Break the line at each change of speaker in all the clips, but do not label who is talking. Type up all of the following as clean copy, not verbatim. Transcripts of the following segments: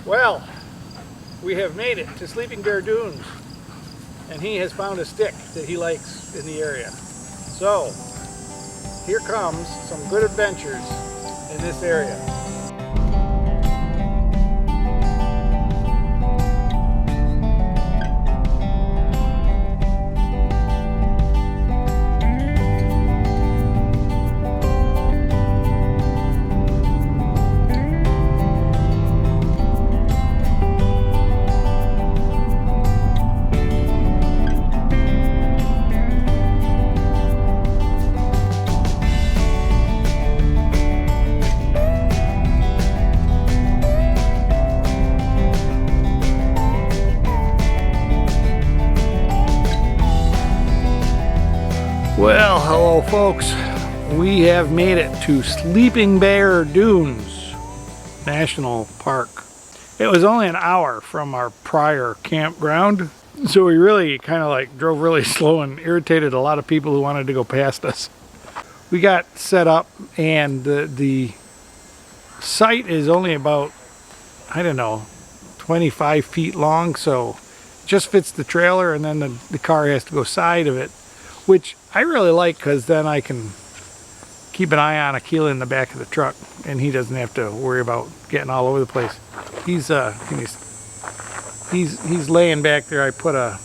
Well, we have made it to Sleeping Bear Dunes, and he has found a stick that he likes in the area. So, here comes some good adventures in this area. Well, hello folks. We have made it to Sleeping Bear Dunes National Park. It was only an hour from our prior campground, so we really kind of like drove really slow and irritated a lot of people who wanted to go past us. We got set up, and the site is only about, I don't know, 25 feet long, so it just fits the trailer, and then the car has to go side of it, which I really like, because then I can keep an eye on Aquila in the back of the truck, and he doesn't have to worry about getting all over the place. He's laying back there. I put a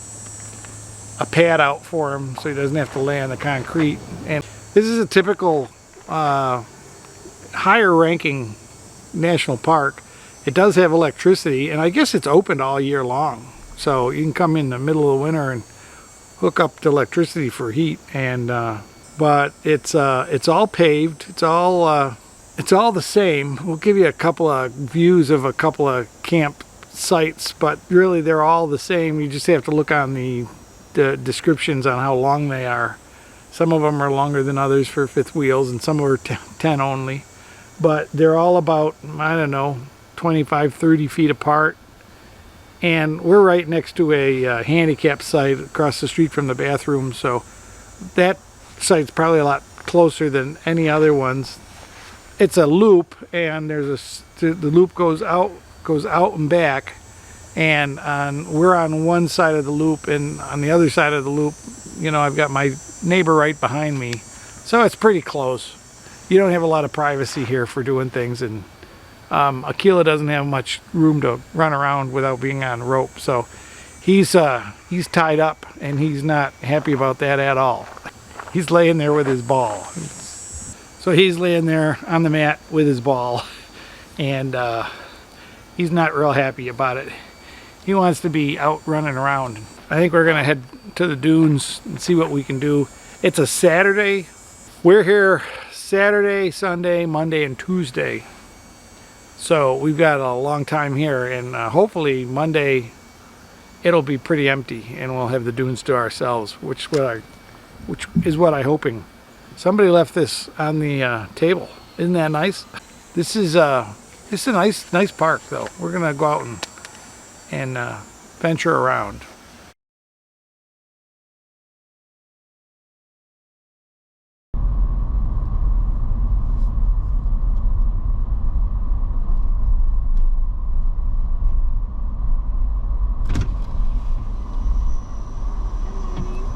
pad out for him so he doesn't have to lay on the concrete. And this is a typical higher ranking national park. It does have electricity, and I guess it's open all year long, so you can come in the middle of the winter and hook up to electricity for heat. And but it's all paved. It's all the same. We'll give you a couple of views of a couple of camp sites, but really they're all the same. You just have to look on the descriptions on how long they are. Some of them are longer than others for fifth wheels, and some are 10 only, but they're all about, I don't know, 25-30 feet apart. And we're right next to a handicap site across the street from the bathroom, so that site's probably a lot closer than any other ones. It's a loop, and the loop goes out and back, and we're on one side of the loop, and on the other side of the loop, you know, I've got my neighbor right behind me, so it's pretty close. You don't have a lot of privacy here for doing things, and Aquila doesn't have much room to run around without being on rope, so he's tied up, and he's not happy about that at all. He's laying there with his ball. So he's laying there on the mat with his ball, and he's not real happy about it. He wants to be out running around. I think we're gonna head to the dunes and see what we can do. It's a Saturday. We're here Saturday, Sunday, Monday, and Tuesday. So we've got a long time here, and hopefully Monday it'll be pretty empty and we'll have the dunes to ourselves, which is what I'm hoping. Somebody left this on the table. Isn't that nice? This is a nice park, though. We're gonna go out and venture around.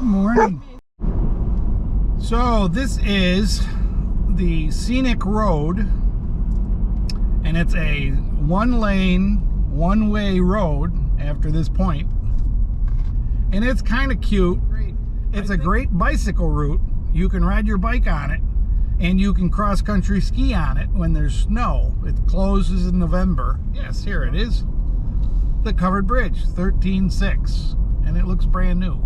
Morning. So this is the Scenic Road, and it's a one-lane, one-way road after this point, and it's kind of cute. It's a great bicycle route. You can ride your bike on it, and you can cross-country ski on it when there's snow. It closes in November. Yes, here it is. The covered bridge, 13.6, and it looks brand new.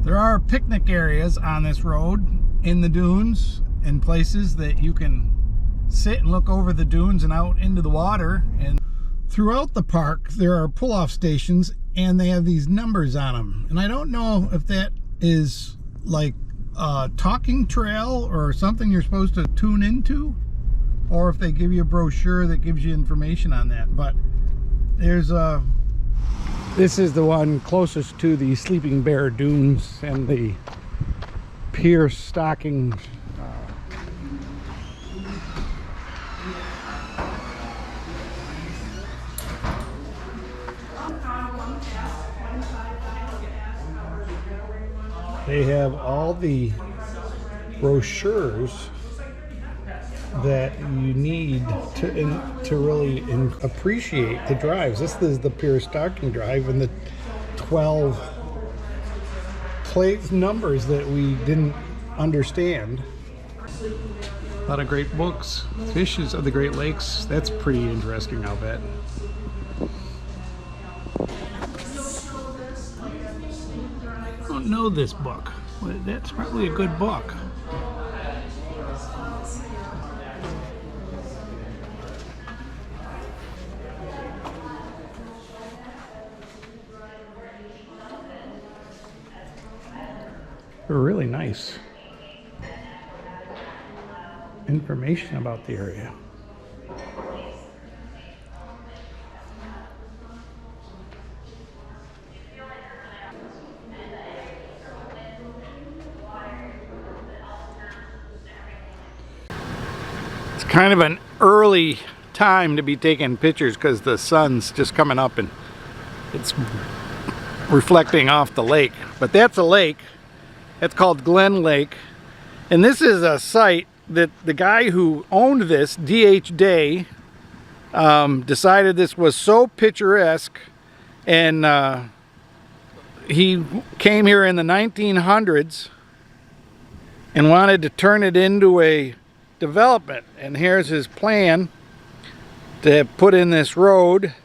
There are picnic areas on this road in the dunes, and places that you can sit and look over the dunes and out into the water. And throughout the park there are pull-off stations, and they have these numbers on them, and I don't know if that is like a talking trail or something you're supposed to tune into, or if they give you a brochure that gives you information on that. But there's a This is the one closest to the Sleeping Bear Dunes and the pier stocking They have all the brochures that you need to really appreciate the drives. This is the pure stocking drive and the 12 plate numbers that we didn't understand. A lot of great books. Fishes of the Great Lakes. That's pretty interesting, I'll bet. I don't know this book, but that's probably a good book. Really nice information about the area. It's kind of an early time to be taking pictures because the sun's just coming up and it's reflecting off the lake. But that's a lake. It's called Glen Lake, and this is a site that the guy who owned this, D.H. Day, decided this was so picturesque, and he came here in the 1900s and wanted to turn it into a development. And here's his plan to put in this road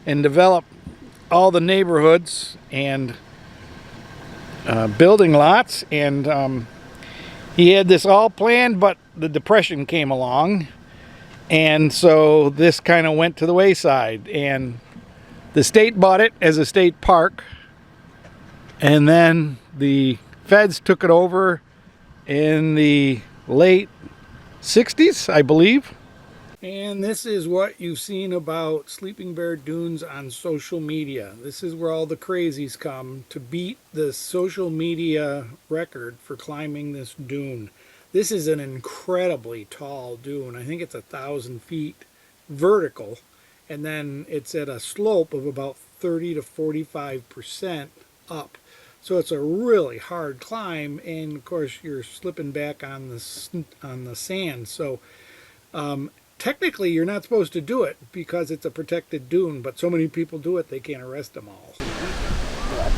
and develop all the neighborhoods and building lots, and he had this all planned, but the Depression came along, and so this kind of went to the wayside, and the state bought it as a state park, and then the feds took it over in the late 60s, I believe. And this is what you've seen about Sleeping Bear Dunes on social media. This is where all the crazies come to beat the social media record for climbing this dune. This is an incredibly tall dune. I think it's 1,000 feet vertical, and then it's at a slope of about 30 to 45% up. So it's a really hard climb, and of course you're slipping back on the sand. So technically, you're not supposed to do it because it's a protected dune, but so many people do it, they can't arrest them all.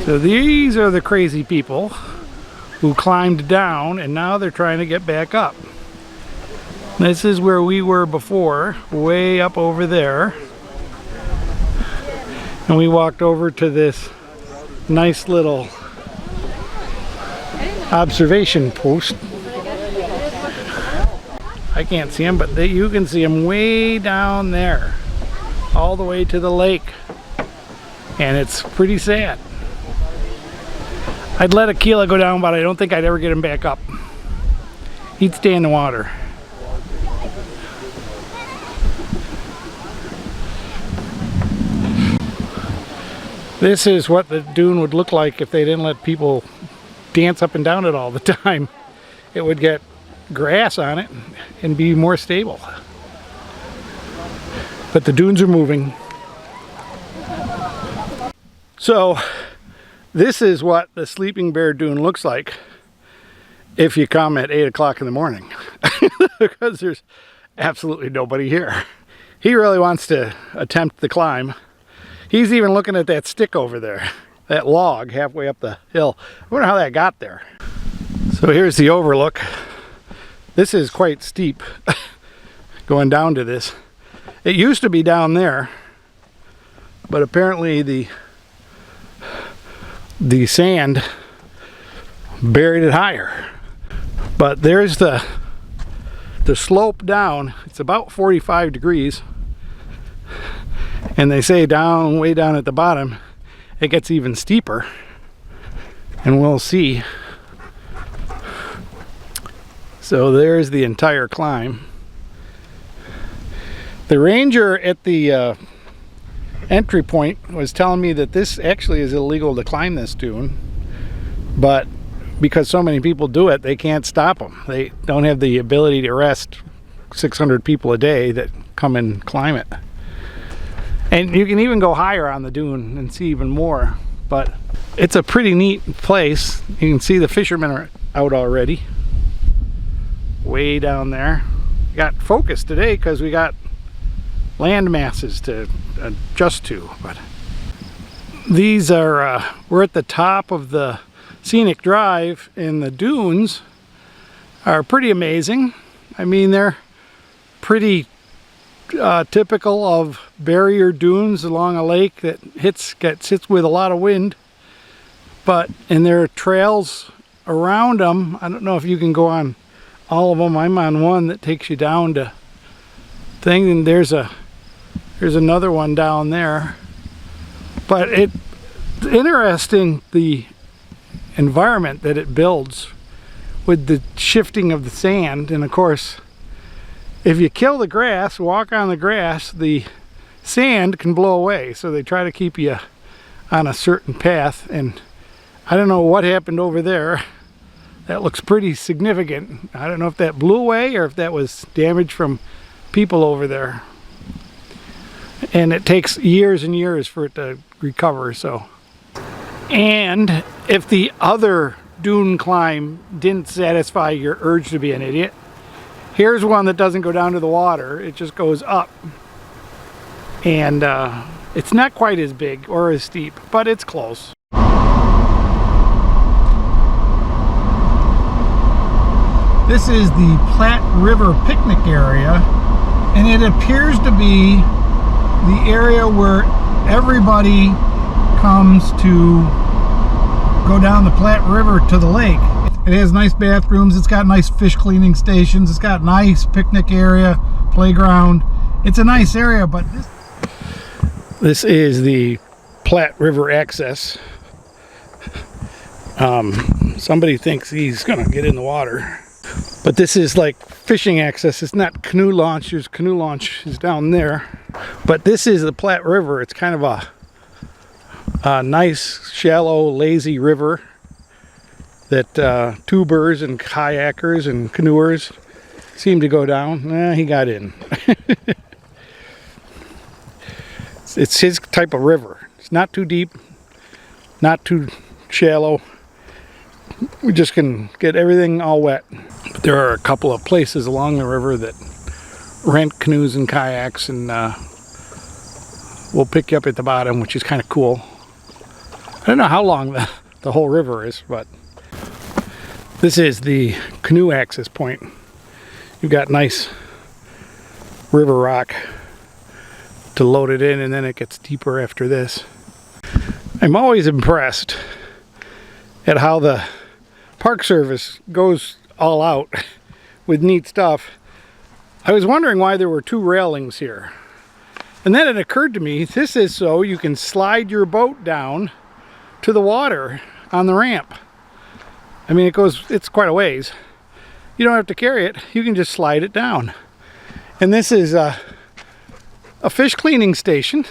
So these are the crazy people who climbed down, and now they're trying to get back up. This is where we were before, way up over there. And we walked over to this nice little observation post. I can't see them, but you can see them way down there, all the way to the lake, and it's pretty sad. I'd let Aquila go down, but I don't think I'd ever get him back up. He'd stay in the water. This is what the dune would look like if they didn't let people dance up and down it all the time. It would get grass on it and be more stable. But the dunes are moving. So this is what the Sleeping Bear Dune looks like if you come at 8 o'clock in the morning because there's absolutely nobody here. He really wants to attempt the climb. He's even looking at that stick over there, that log halfway up the hill. I wonder how that got there. So here's the overlook. This is quite steep going down to this. It used to be down there, but apparently the sand buried it higher. But there's the slope down. It's about 45 degrees. And they say down, way down at the bottom, it gets even steeper. And we'll see. So there's the entire climb. The ranger at the entry point was telling me that this actually is illegal to climb this dune, but because so many people do it, they can't stop them. They don't have the ability to arrest 600 people a day that come and climb it. And you can even go higher on the dune and see even more, but it's a pretty neat place. You can see the fishermen are out already. Way down there. Got focused today because we got land masses to adjust to. But these are, we're at the top of the Scenic Drive, and the dunes are pretty amazing. I mean, they're pretty typical of barrier dunes along a lake that gets hit with a lot of wind. And there are trails around them. I don't know if you can go on all of them. I'm on one that takes you down to thing, and there's another one down there. But it's interesting, the environment that it builds with the shifting of the sand. And of course, if you kill the grass, walk on the grass, the sand can blow away. So they try to keep you on a certain path. And I don't know what happened over there. That looks pretty significant. I don't know if that blew away or if that was damage from people over there. And it takes years and years for it to recover. And if the other dune climb didn't satisfy your urge to be an idiot, here's one that doesn't go down to the water. It just goes up. And it's not quite as big or as steep, but it's close. This is the Platte River picnic area, and it appears to be the area where everybody comes to go down the Platte River to the lake. It has nice bathrooms, it's got nice fish cleaning stations, it's got nice picnic area, playground. It's a nice area, but this is the Platte River access. Somebody thinks he's gonna get in the water. But this is like fishing access. It's not canoe launch. There's canoe launch is down there. But this is the Platte River. It's kind of a nice, shallow, lazy river that tubers and kayakers and canoers seem to go down. He got in. It's his type of river. It's not too deep, not too shallow. We just can get everything all wet. But there are a couple of places along the river that rent canoes and kayaks, and we'll pick you up at the bottom, which is kind of cool. I don't know how long the whole river is, but this is the canoe access point. You've got nice river rock to load it in, and then it gets deeper after this. I'm always impressed at how the Park Service goes all out with neat stuff. I was wondering why there were two railings here. And then it occurred to me, this is so you can slide your boat down to the water on the ramp. I mean, it's quite a ways. You don't have to carry it, you can just slide it down. And this is a fish cleaning station,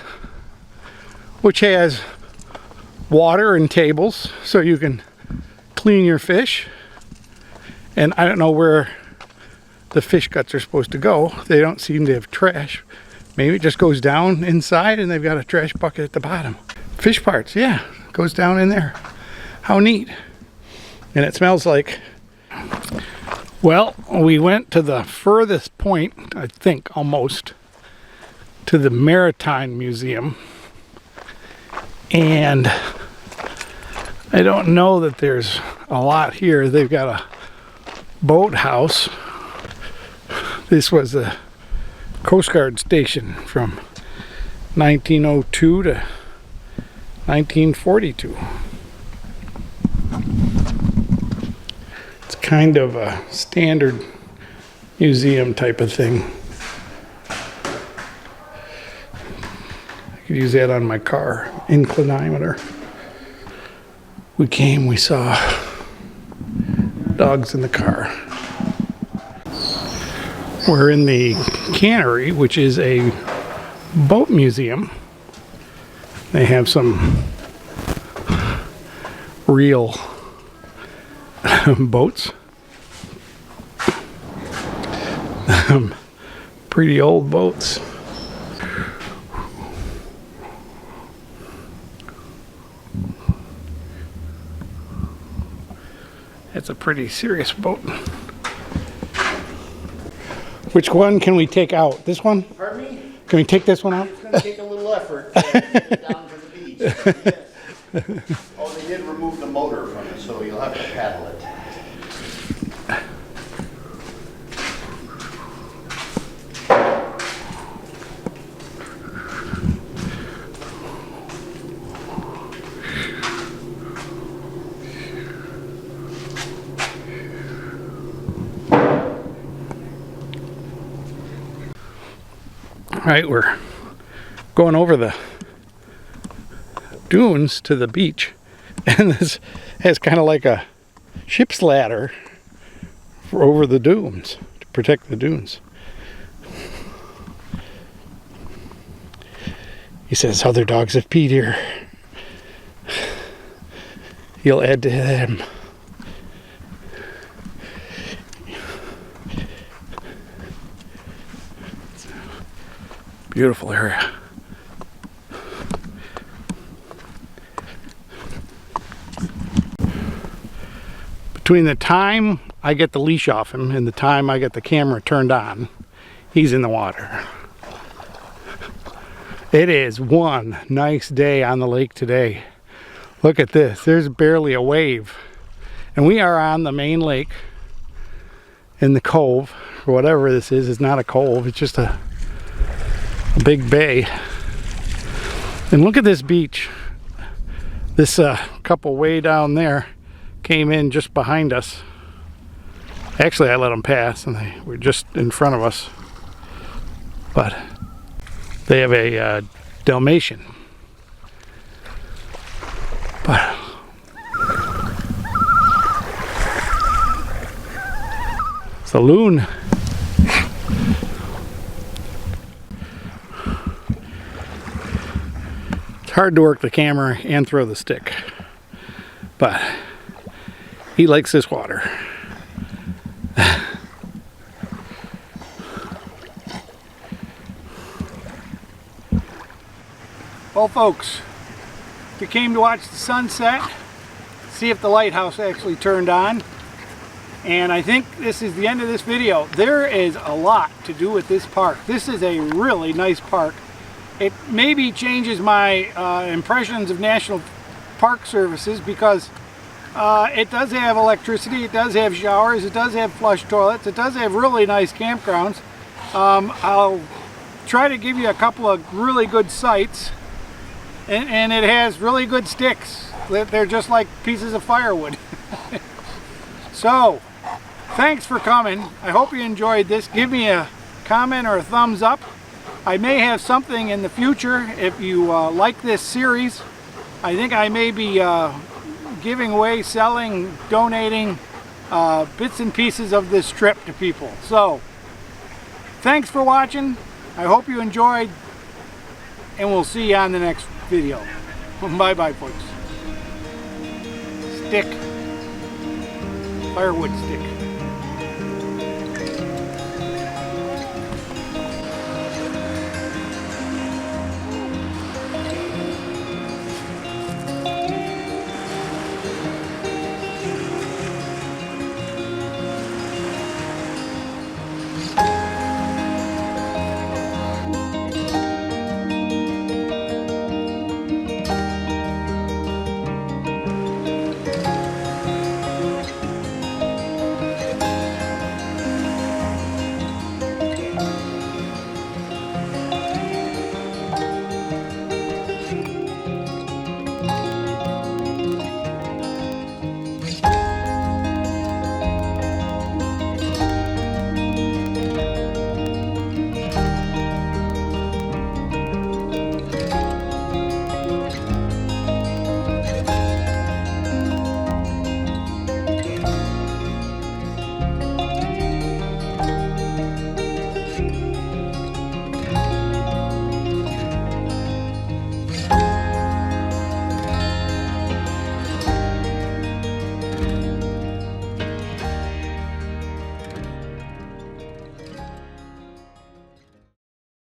which has water and tables so you can clean your fish. And I don't know where the fish guts are supposed to go. They don't seem to have trash. Maybe it just goes down inside and they've got a trash bucket at the bottom. Fish parts, yeah, goes down in there. How neat. And it smells like, well, we went to the furthest point, I think almost, to the Maritime Museum. And I don't know that there's a lot here. They've got a boathouse. This was a Coast Guard station from 1902 to 1942. It's kind of a standard museum type of thing. I could use that on my car, inclinometer. We saw dogs in the car. We're in the cannery, which is a boat museum. They have some real boats. Pretty old boats. That's a pretty serious boat. Which one can we take out? This one?
Pardon me?
Can we take this one out?
It's going to take a little effort to get it down to the beach. Yes. Oh, they did remove the motor from it, so you'll have to paddle it.
All right, we're going over the dunes to the beach, and this has kind of like a ship's ladder for over the dunes to protect the dunes. He says other dogs have peed here. He'll add to them. Beautiful area. Between the time I get the leash off him and the time I get the camera turned on, he's in the water. It is one nice day on the lake today. Look at this. There's barely a wave. And we are on the main lake in the cove, or whatever this is. It's not a cove, it's just a big bay. And look at this beach. This couple way down there came in just behind us. Actually, I let them pass and they were just in front of us. But they have a Dalmatian. But it's a loon. Hard to work the camera and throw the stick, but he likes this water. Well, folks, we came to watch the sunset, see if the lighthouse actually turned on, and I think this is the end of this video. There is a lot to do with this park. This is a really nice park. It maybe changes my impressions of National Park Services because it does have electricity, it does have showers, it does have flush toilets, it does have really nice campgrounds. I'll try to give you a couple of really good sites, and it has really good sticks. They're just like pieces of firewood. So, thanks for coming. I hope you enjoyed this. Give me a comment or a thumbs up. I may have something in the future if you like this series. I think I may be giving away, selling, donating bits and pieces of this trip to people. So, thanks for watching. I hope you enjoyed, and we'll see you on the next video. Bye-bye, folks. Stick. Firewood stick.